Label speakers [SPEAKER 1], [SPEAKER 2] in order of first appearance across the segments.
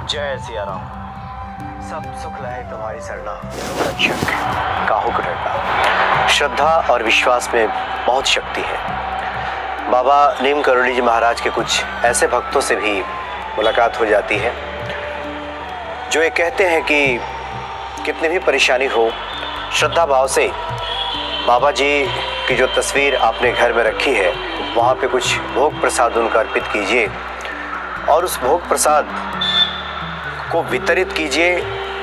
[SPEAKER 1] जय सिया राम। सब सुख लहे तुम्हारी सरना, रक्षक काहू को डरना। श्रद्धा और विश्वास में बहुत शक्ति है। बाबा नीम करोली जी महाराज के कुछ ऐसे भक्तों से भी मुलाकात हो जाती है जो ये कहते हैं कि कितनी भी परेशानी हो, श्रद्धा भाव से बाबा जी की जो तस्वीर आपने घर में रखी है वहाँ पे कुछ भोग प्रसाद उनको अर्पित कीजिए और उस भोग प्रसाद को वितरित कीजिए,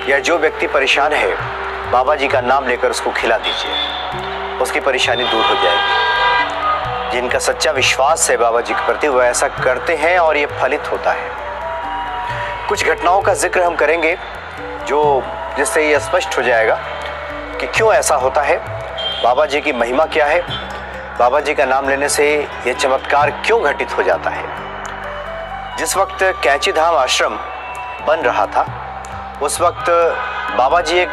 [SPEAKER 1] या जो व्यक्ति परेशान है बाबा जी का नाम लेकर उसको खिला दीजिए, उसकी परेशानी दूर हो जाएगी। जिनका सच्चा विश्वास है बाबा जी के प्रति वह ऐसा करते हैं और ये फलित होता है। कुछ घटनाओं का जिक्र हम करेंगे जिससे ये स्पष्ट हो जाएगा कि क्यों ऐसा होता है, बाबा जी की महिमा क्या है, बाबा जी का नाम लेने से ये चमत्कार क्यों घटित हो जाता है। जिस वक्त कैंची धाम आश्रम बन रहा था उस वक्त बाबा जी एक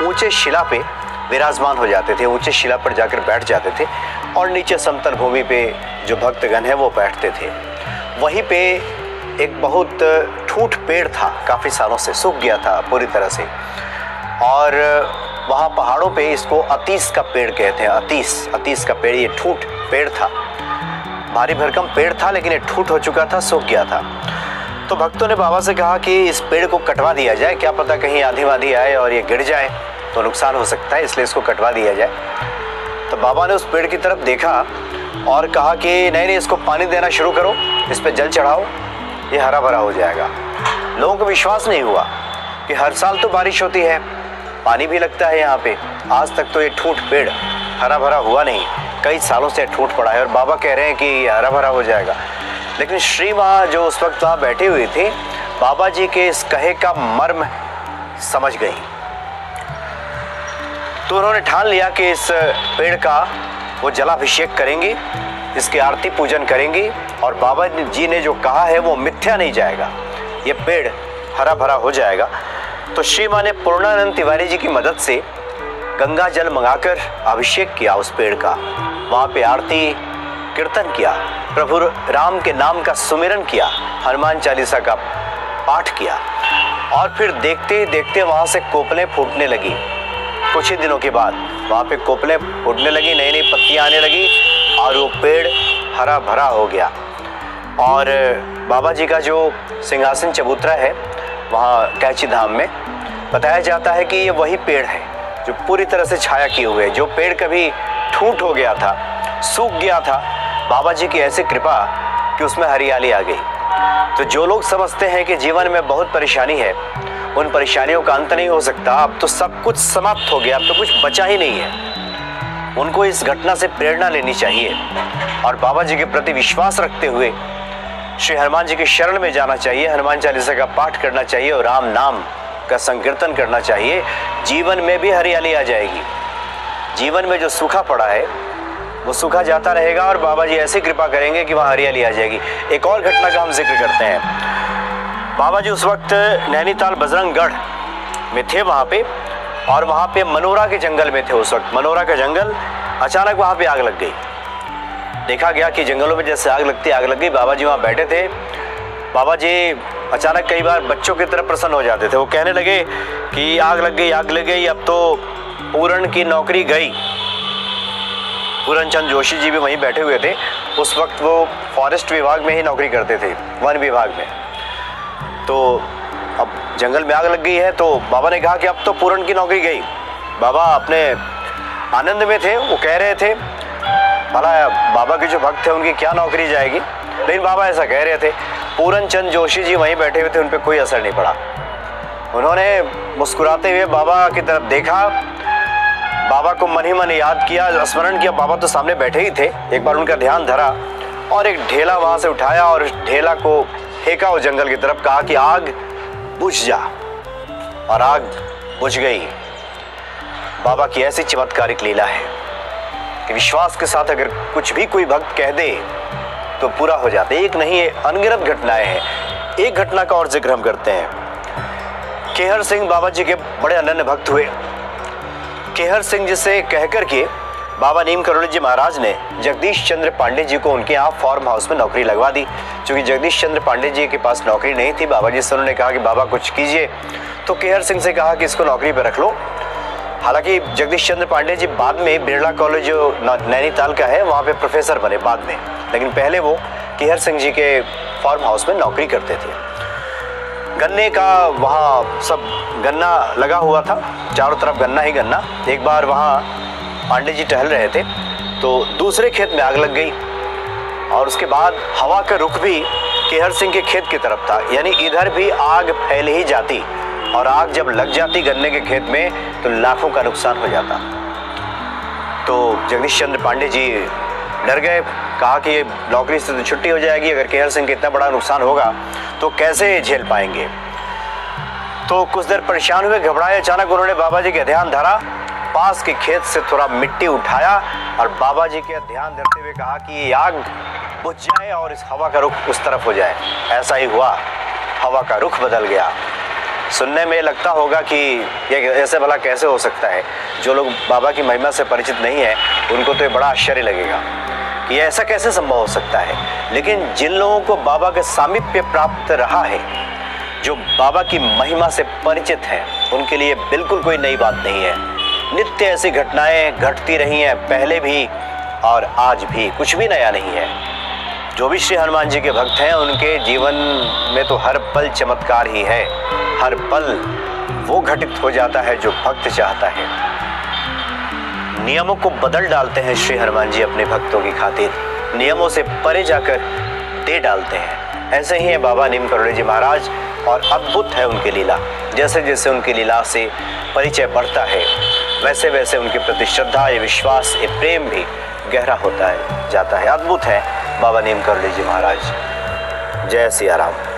[SPEAKER 1] ऊंचे शिला पे विराजमान हो जाते थे, ऊंचे शिला पर जाकर बैठ जाते थे और नीचे समतल भूमि पे जो भक्तगण है वो बैठते थे। वहीं पे एक बहुत ठूंठ पेड़ था, काफ़ी सालों से सूख गया था पूरी तरह से, और वहाँ पहाड़ों पे इसको अतीस का पेड़ कहते हैं। अतीस का पेड़, ये ठूंठ पेड़ था, भारी भरकम पेड़ था लेकिन ये ठूंठ हो चुका था, सूख गया था। तो भक्तों ने बाबा से कहा कि इस पेड़ को कटवा दिया जाए, क्या पता कहीं आंधी वांधी आए और ये गिर जाए तो नुकसान हो सकता है, इसलिए इसको कटवा दिया जाए। तो बाबा ने उस पेड़ की तरफ देखा और कहा कि नहीं, इसको पानी देना शुरू करो, इस पर जल चढ़ाओ, ये हरा भरा हो जाएगा। लोगों को विश्वास नहीं हुआ कि हर साल तो बारिश होती है, पानी भी लगता है यहाँ पे, आज तक तो ये ठूंठ पेड़ हरा भरा हुआ नहीं, कई सालों से ठूंठ पड़ा है और बाबा कह रहे हैं कि ये हरा भरा हो जाएगा। लेकिन श्री माँ जो उस वक्त वहाँ बैठी हुई थी बाबा जी के इस कहे का मर्म समझ गई, तो उन्होंने ठान लिया कि इस पेड़ का वो जलाभिषेक करेंगी, इसकी आरती पूजन करेंगी और बाबा जी ने जो कहा है वो मिथ्या नहीं जाएगा, ये पेड़ हरा भरा हो जाएगा। तो श्री माँ ने पूर्णानंद तिवारी जी की मदद से गंगा जल मंगाकर अभिषेक किया उस पेड़ का, वहाँ पे आरती कीर्तन किया, प्रभु राम के नाम का सुमिरन किया, हनुमान चालीसा का पाठ किया और फिर देखते ही देखते वहाँ से कोपलें फूटने लगी। कुछ ही दिनों के बाद वहाँ पे कोपलें फूटने लगी, नई नई पत्तियाँ आने लगी और वो पेड़ हरा भरा हो गया। और बाबा जी का जो सिंहासन चबूतरा है वहाँ कैंची धाम में, बताया जाता है कि ये वही पेड़ है जो पूरी तरह से छाया किए हुए है। जो पेड़ कभी ठूंठ हो गया था, सूख गया था, बाबा जी की ऐसी कृपा कि उसमें हरियाली आ गई। तो जो लोग समझते हैं कि जीवन में बहुत परेशानी है, उन परेशानियों का अंत नहीं हो सकता, अब तो सब कुछ समाप्त हो गया, अब तो कुछ बचा ही नहीं है, उनको इस घटना से प्रेरणा लेनी चाहिए और बाबा जी के प्रति विश्वास रखते हुए श्री हनुमान जी की शरण में जाना चाहिए, हनुमान चालीसा का पाठ करना चाहिए और राम नाम का संकीर्तन करना चाहिए। जीवन में भी हरियाली आ जाएगी। जीवन में जो सूखा पड़ा है वो सूखा जाता रहेगा और बाबा जी ऐसी कृपा करेंगे कि वहाँ हरियाली आ जाएगी। एक और घटना का हम जिक्र करते हैं। बाबा जी उस वक्त नैनीताल बजरंगगढ़ में थे वहाँ पे, और वहाँ पे मनोरा के जंगल में थे उस वक्त। मनोरा का जंगल, अचानक वहाँ पे आग लग गई। देखा गया कि जंगलों में जैसे आग लगती, आग लग गई। बाबा जी वहाँ बैठे थे। बाबा जी अचानक कई बार बच्चों की तरफ प्रसन्न हो जाते थे। वो कहने लगे कि आग लग गई, अब तो पूरण की नौकरी गई। पूरण चंद जोशी जी भी वहीं बैठे हुए थे। उस वक्त वो फॉरेस्ट विभाग में ही नौकरी करते थे, वन विभाग में। तो अब जंगल में आग लग गई है तो बाबा ने कहा कि अब तो पूरण की नौकरी गई। बाबा अपने आनंद में थे, वो कह रहे थे भला बाबा के जो भक्त थे उनकी क्या नौकरी जाएगी, लेकिन बाबा ऐसा कह रहे थे। पूरण चंद जोशी जी वहीं बैठे हुए थे, उन पर कोई असर नहीं पड़ा। उन्होंने मुस्कुराते हुए बाबा की तरफ देखा, बाबा को मन ही मन याद किया, स्मरण किया। बाबा तो सामने बैठे ही थे। एक बार उनका ध्यान धरा और एक ढेला वहाँ से उठाया और ढेला को फेंका उस जंगल की तरफ, कहा कि आग बुझ जा, और आग बुझ गई। बाबा की ऐसी चमत्कारिक लीला है कि विश्वास के साथ अगर कुछ भी कोई भक्त कह दे तो पूरा हो जाता है। एक नहीं है, अनगिनत घटनाएं हैं। एक घटना का और जिक्र हम करते हैं। केहर सिंह बाबा जी के बड़े अनन्य भक्त हुए। केहर सिंह जिसे कहकर के बाबा नीम करोली जी महाराज ने जगदीश चंद्र पांडे जी को उनके यहाँ फार्म हाउस में नौकरी लगवा दी। क्योंकि जगदीश चंद्र पांडे जी के पास नौकरी नहीं थी, बाबा जी से उन्होंने कहा कि बाबा कुछ कीजिए, तो केहर सिंह से कहा कि इसको नौकरी पर रख लो। हालांकि जगदीश चंद्र पांडे जी बाद में बिरला कॉलेज जो नैनीताल का है वहाँ पे प्रोफेसर बने बाद में, लेकिन पहले वो केहर सिंह जी के फार्म हाउस में नौकरी करते थे। गन्ने का वहाँ सब गन्ना लगा हुआ था, चारों तरफ गन्ना ही गन्ना। एक बार वहाँ पांडे जी टहल रहे थे तो दूसरे खेत में आग लग गई और उसके बाद हवा का रुख भी केहर सिंह के खेत की तरफ था, यानी इधर भी आग फैल ही जाती और आग जब लग जाती गन्ने के खेत में तो लाखों का नुकसान हो जाता। तो जगदीश चंद्र पांडे जी डर गए, कहा कि नौकरी से तो छुट्टी हो जाएगी, अगर केहर सिंह का इतना बड़ा नुकसान होगा तो कैसे झेल पाएंगे। तो कुछ देर परेशान हुए, घबराए। अचानक उन्होंने बाबा जी का ध्यान धरा, पास के खेत से थोड़ा मिट्टी उठाया और बाबा जी के ध्यान धरते हुए कहा कि ये आग बुझ जाए और इस हवा का रुख उस तरफ हो जाए। ऐसा ही हुआ, हवा का रुख बदल गया। सुनने में लगता होगा कि ये ऐसे भला कैसे हो सकता है। जो लोग बाबा की महिमा से परिचित नहीं है उनको तो ये बड़ा आश्चर्य लगेगा कि ऐसा कैसे संभव हो सकता है। लेकिन जिन लोगों को बाबा के सामीप्य प्राप्त रहा है, जो बाबा की महिमा से परिचित हैं, उनके लिए बिल्कुल कोई नई बात नहीं है। नित्य ऐसी घटनाएं घटती रही हैं, पहले भी और आज भी, कुछ भी नया नहीं है। जो भी श्री हनुमान जी के भक्त हैं उनके जीवन में तो हर पल चमत्कार ही है, हर पल वो घटित हो जाता है जो भक्त चाहता है। नियमों को बदल डालते हैं श्री हनुमान जी अपने भक्तों की खातिर, नियमों से परे जाकर दे डालते हैं। ऐसे ही है बाबा नीम करोली जी महाराज और अद्भुत है उनकी लीला। जैसे जैसे उनकी लीला से परिचय बढ़ता है वैसे वैसे उनके प्रति श्रद्धा, ये विश्वास, ये प्रेम भी गहरा होता है जाता है। अद्भुत है बाबा नीम करोली जी महाराज। जय सिया राम।